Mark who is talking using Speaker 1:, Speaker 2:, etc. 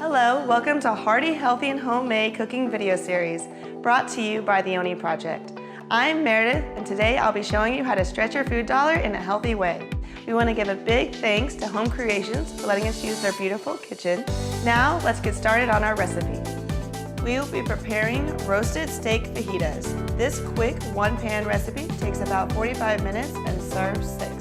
Speaker 1: Hello, welcome to Hearty, Healthy, and Homemade Cooking video series brought to you by the ONIE Project. I'm Meredith, and today I'll be showing you how to stretch your food dollar in a healthy way. We want to give a big thanks to Home Creations for letting us use their beautiful kitchen. Now, let's get started on our recipe. We will be preparing roasted steak fajitas. This quick one-pan recipe takes about 45 minutes and serves 6.